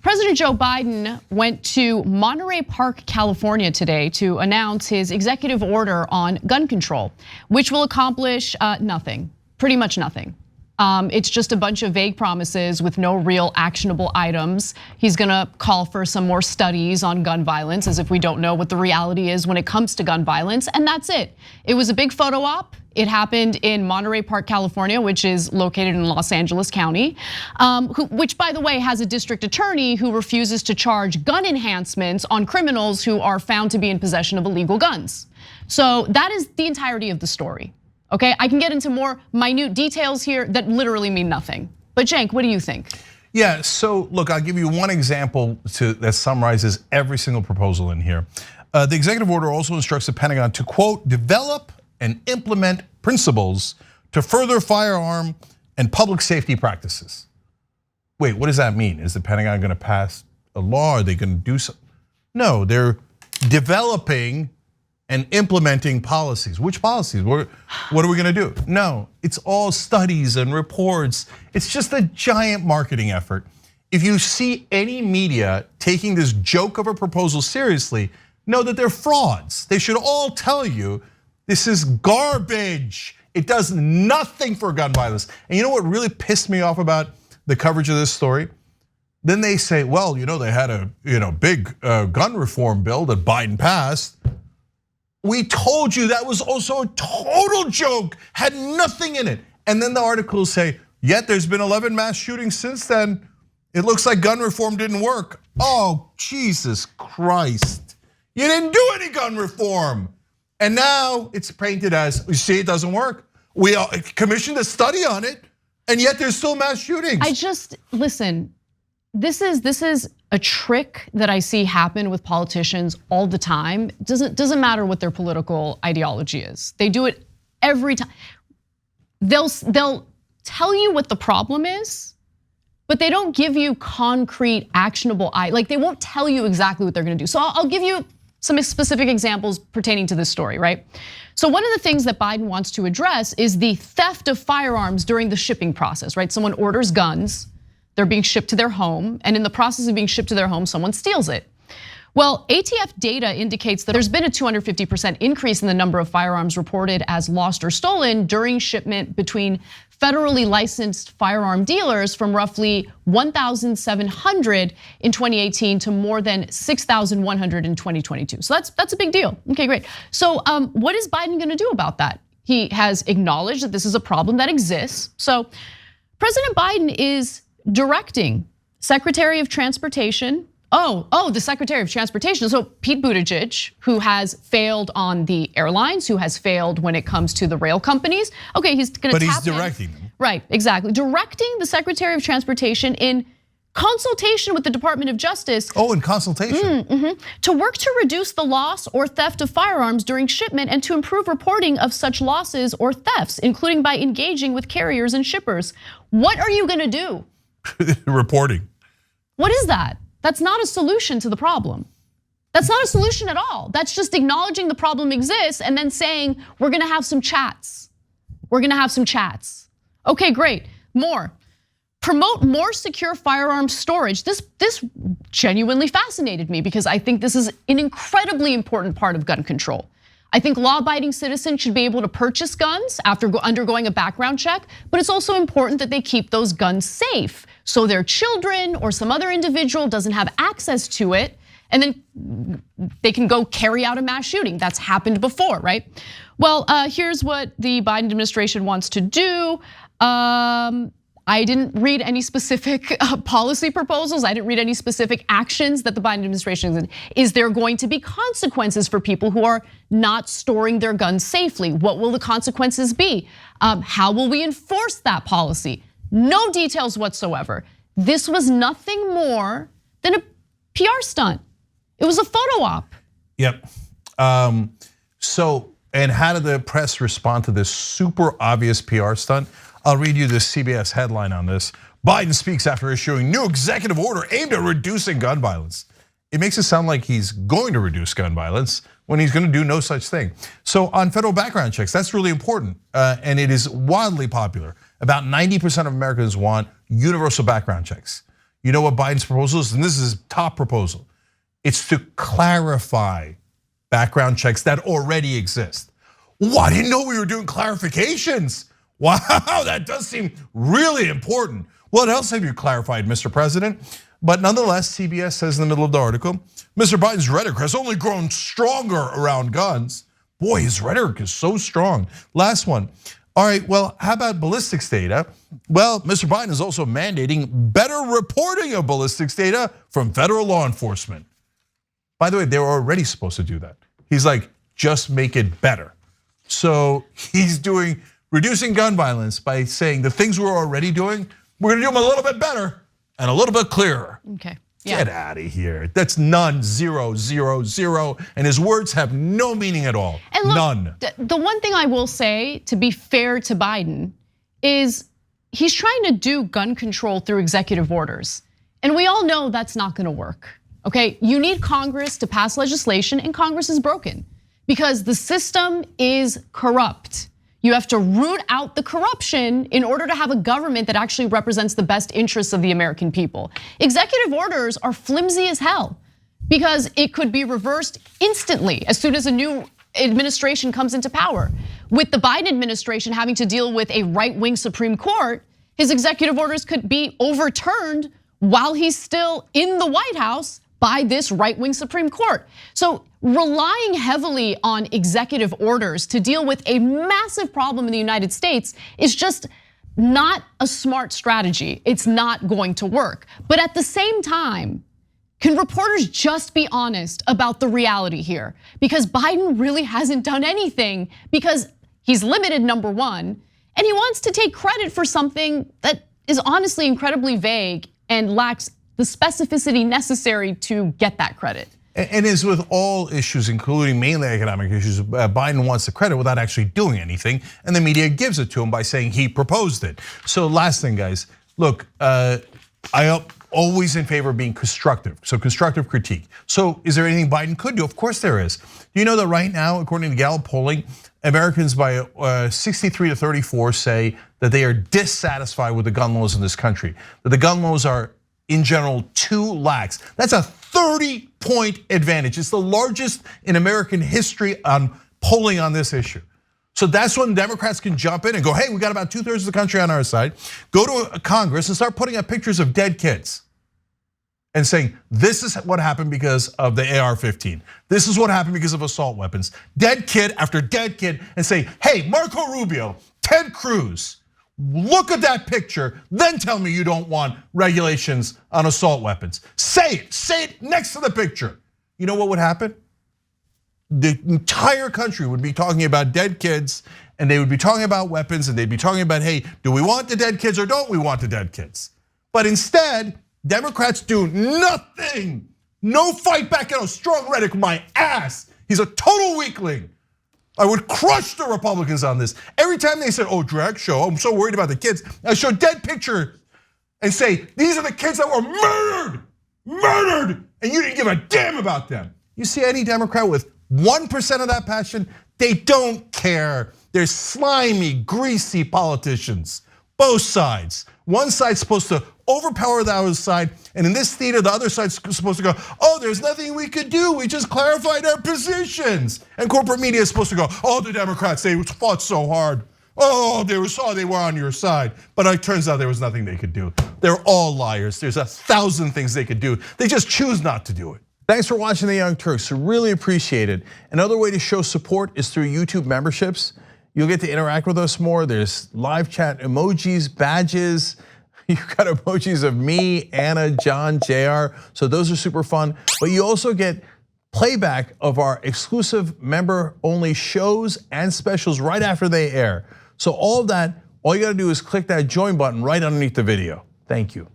President Joe Biden went to Monterey Park, California today to announce his executive order on gun control, which will accomplish nothing, pretty much nothing. It's just a bunch of vague promises with no real actionable items. He's gonna call for some more studies on gun violence, as if we don't know what the reality is when it comes to gun violence, and that's it. It was a big photo op. It happened in Monterey Park, California, which is located in Los Angeles County, which, by the way, has a district attorney who refuses to charge gun enhancements on criminals who are found to be in possession of illegal guns. So that is the entirety of the story. Okay, I can get into more minute details here that literally mean nothing. But Cenk, what do you think? Yeah, so look, I'll give you one example that summarizes every single proposal in here. The executive order also instructs the Pentagon to, quote, develop and implement principles to further firearm and public safety practices. Wait, what does that mean? Is the Pentagon gonna pass a law? Are they gonna do something? No, they're developing and implementing policies. Which policies? What are we gonna do? No, it's all studies and reports. It's just a giant marketing effort. If you see any media taking this joke of a proposal seriously, know that they're frauds. They should all tell you this is garbage. It does nothing for gun violence. And you know what really pissed me off about the coverage of this story? Then they say, well, they had a big gun reform bill that Biden passed. We told you that was also a total joke, had nothing in it. And then the articles say, yet there's been 11 mass shootings since then. It looks like gun reform didn't work. Oh, Jesus Christ. You didn't do any gun reform. And now it's painted as, you see, it doesn't work. We commissioned a study on it, and yet there's still mass shootings. Listen, this is a trick that I see happen with politicians all the time. It doesn't matter what their political ideology is. They do it every time. They'll tell you what the problem is, but they don't give you concrete, actionable, like they won't tell you exactly what they're gonna do. So I'll give you some specific examples pertaining to this story, right? So one of the things that Biden wants to address is the theft of firearms during the shipping process, right? Someone orders guns, they're being shipped to their home, and in the process of being shipped to their home, someone steals it. Well, ATF data indicates that there's been a 250% increase in the number of firearms reported as lost or stolen during shipment between federally licensed firearm dealers from roughly 1,700 in 2018 to more than 6,100 in 2022. So that's a big deal. Okay, great. So what is Biden gonna do about that? He has acknowledged that this is a problem that exists. So President Biden is directing Secretary of Transportation, the Secretary of Transportation. So Pete Buttigieg, who has failed on the airlines, who has failed when it comes to the rail companies. Okay, he's gonna But he's directing them. Right, exactly. Directing the Secretary of Transportation in consultation with the Department of Justice. Oh, in consultation. To work to reduce the loss or theft of firearms during shipment and to improve reporting of such losses or thefts, including by engaging with carriers and shippers. What are you gonna do? Reporting. What is that? That's not a solution to the problem. That's not a solution at all. That's just acknowledging the problem exists and then saying, we're gonna have some chats. We're gonna have some chats. Okay, great, more. Promote more secure firearms storage. This genuinely fascinated me because I think this is an incredibly important part of gun control. I think law-abiding citizens should be able to purchase guns after undergoing a background check, but it's also important that they keep those guns safe so their children or some other individual doesn't have access to it, and then they can go carry out a mass shooting. That's happened before, right? Well, here's what the Biden administration wants to do. I didn't read any specific policy proposals. I didn't read any specific actions that the Biden administration is in. Is there going to be consequences for people who are not storing their guns safely? What will the consequences be? How will we enforce that policy? No details whatsoever. This was nothing more than a PR stunt. It was a photo op. Yep. And how did the press respond to this super obvious PR stunt? I'll read you this CBS headline on this. Biden speaks after issuing new executive order aimed at reducing gun violence. It makes it sound like he's going to reduce gun violence when he's going to do no such thing. So on federal background checks, that's really important, and it is wildly popular. About 90% of Americans want universal background checks. You know what Biden's proposal is? And this is his top proposal. It's to clarify background checks that already exist. Well, I didn't know we were doing clarifications. Wow, that does seem really important. What else have you clarified, Mr. President? But nonetheless, CBS says in the middle of the article, Mr. Biden's rhetoric has only grown stronger around guns. Boy, his rhetoric is so strong. Last one. All right, well, how about ballistics data? Well, Mr. Biden is also mandating better reporting of ballistics data from federal law enforcement. By the way, they were already supposed to do that. He's like, just make it better. So he's reducing gun violence by saying the things we're already doing, we're gonna do them a little bit better and a little bit clearer. Okay. Yeah. Get out of here. That's none, 0, 0, 0. And his words have no meaning at all. And look, none. The one thing I will say, to be fair to Biden, is he's trying to do gun control through executive orders. And we all know that's not gonna work, okay? You need Congress to pass legislation, and Congress is broken because the system is corrupt. You have to root out the corruption in order to have a government that actually represents the best interests of the American people. Executive orders are flimsy as hell because it could be reversed instantly as soon as a new administration comes into power. With the Biden administration having to deal with a right-wing Supreme Court, his executive orders could be overturned while he's still in the White House by this right-wing Supreme Court. So relying heavily on executive orders to deal with a massive problem in the United States is just not a smart strategy. It's not going to work. But at the same time, can reporters just be honest about the reality here? Because Biden really hasn't done anything because he's limited, number one, and he wants to take credit for something that is honestly incredibly vague and lacks the specificity necessary to get that credit. And as with all issues, including mainly economic issues, Biden wants the credit without actually doing anything, and the media gives it to him by saying he proposed it. So last thing, guys, look, I am always in favor of being constructive, so constructive critique. So is there anything Biden could do? Of course there is. Do you know that right now, according to Gallup polling, Americans by 63 to 34 say that they are dissatisfied with the gun laws in this country, that the gun laws are in general too lax. That's a 30-point advantage. It's the largest in American history on polling on this issue. So that's when Democrats can jump in and go, hey, we got about 2/3 of the country on our side. Go to Congress and start putting up pictures of dead kids and saying, this is what happened because of the AR-15. This is what happened because of assault weapons. Dead kid after dead kid, and say, hey, Marco Rubio, Ted Cruz, look at that picture, then tell me you don't want regulations on assault weapons. Say it next to the picture. You know what would happen? The entire country would be talking about dead kids, and they would be talking about weapons, and they'd be talking about, hey, do we want the dead kids or don't we want the dead kids? But instead, Democrats do nothing. No fight back at a strong rhetoric, my ass. He's a total weakling. I would crush the Republicans on this. Every time they said, oh, drag show, I'm so worried about the kids, I show dead picture and say, these are the kids that were murdered, and you didn't give a damn about them. You see any Democrat with 1% of that passion, they don't care. They're slimy, greasy politicians, both sides. One side's supposed to overpower the other side, and in this theater, the other side's supposed to go, oh, there's nothing we could do, we just clarified our positions. And corporate media is supposed to go, oh, the Democrats, they fought so hard. Oh, they were on your side. But it turns out there was nothing they could do. They're all liars. There's 1,000 things they could do. They just choose not to do it. Thanks for watching The Young Turks, really appreciate it. Another way to show support is through YouTube memberships. You'll get to interact with us more. There's live chat emojis, badges. You've got emojis of me, Anna, John, JR. So those are super fun. But you also get playback of our exclusive member-only shows and specials right after they air. So all of that, all you gotta do is click that join button right underneath the video. Thank you.